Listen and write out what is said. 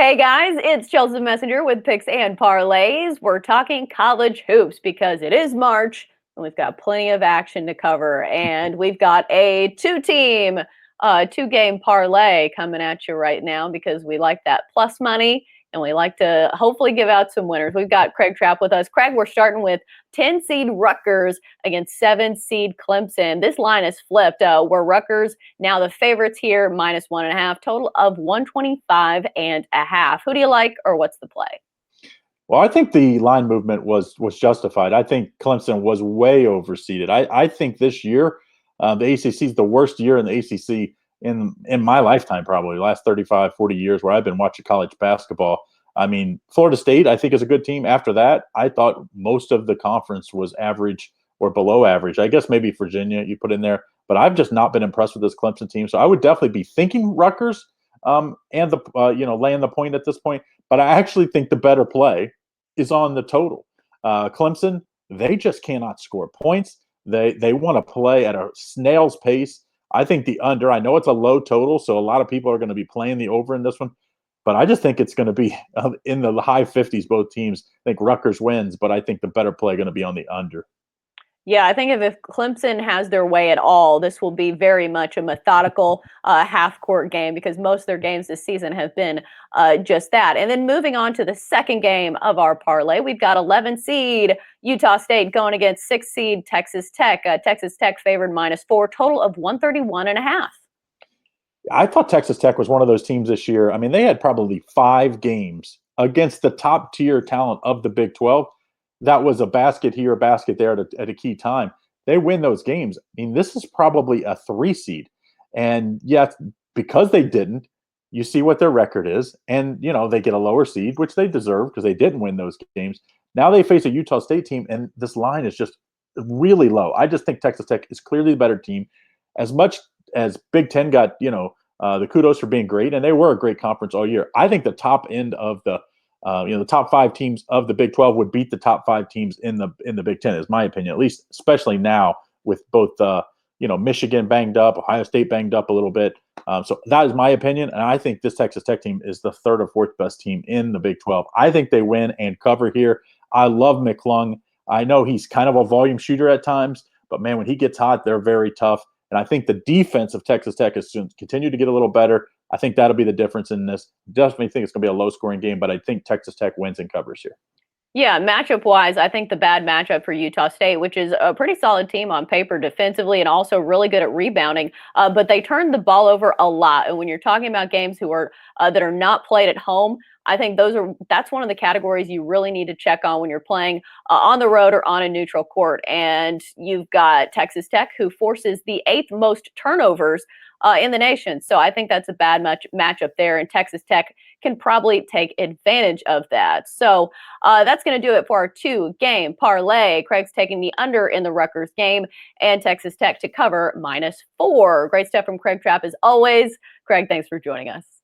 Hey guys, it's Chelsa Messenger with Picks and Parlays. We're talking college hoops because it is March and we've got plenty of action to cover. And we've got a two-game parlay coming at you right now because we like that plus money and we like to hopefully give out some winners. We've got Craig Trapp with us. Craig, we're starting with 10 seed Rutgers against 7 seed Clemson. This line is flipped where Rutgers now the favorites here -1.5, total of 125.5. Who do you like or what's the play? Well, I think the line movement was justified. I think Clemson was way overseeded. I think this year the ACC is the worst year in the ACC in my lifetime, probably the last 35, 40 years where I've been watching college basketball. I mean, Florida State, I think, is a good team. After that, I thought most of the conference was average or below average. I guess maybe Virginia you put in there, but I've just not been impressed with this Clemson team. So I would definitely be thinking Rutgers and the laying the point at this point. But I actually think the better play is on the total. Clemson, they just cannot score points. They want to play at a snail's pace. I think the under, I know it's a low total, so a lot of people are going to be playing the over in this one, but I just think it's going to be in the high 50s, both teams. I think Rutgers wins, but I think the better play going to be on the under. Yeah, I think if Clemson has their way at all, this will be very much a methodical half-court game because most of their games this season have been just that. And then moving on to the second game of our parlay, we've got 11 seed Utah State going against 6 seed Texas Tech. Texas Tech favored -4, total of 131.5. I thought Texas Tech was one of those teams this year. I mean, they had probably 5 games against the top tier talent of the Big 12. That was a basket here, a basket there at a key time. They win those games. I mean, this is probably a 3 seed. And yet, because they didn't, you see what their record is. And, they get a lower seed, which they deserve because they didn't win those games. Now they face a Utah State team, and this line is just really low. I just think Texas Tech is clearly the better team. As much as Big Ten got, the kudos for being great, and they were a great conference all year. I think the top end of the top 5 teams of the Big 12 would beat the top 5 teams in the Big 10, is my opinion, at least, especially now with both Michigan banged up, Ohio State banged up a little bit. So that is my opinion, and I think this Texas Tech team is the 3rd or 4th best team in the Big 12. I think they win and cover here. I love McClung. I know he's kind of a volume shooter at times, but man, when he gets hot, they're very tough. And I think the defense of Texas Tech is going to continue to get a little better. I think that'll be the difference in this. Definitely think it's going to be a low-scoring game, but I think Texas Tech wins and covers here. Yeah, matchup-wise, I think the bad matchup for Utah State, which is a pretty solid team on paper defensively and also really good at rebounding, but they turn the ball over a lot. And when you're talking about games that are not played at home, I think that's one of the categories you really need to check on when you're playing on the road or on a neutral court. And you've got Texas Tech, who forces the 8th most turnovers in the nation. So I think that's a bad matchup there, and Texas Tech can probably take advantage of that. So that's going to do it for our 2-game parlay. Craig's taking the under in the Rutgers game and Texas Tech to cover -4. Great stuff from Craig Trapp as always. Craig, thanks for joining us.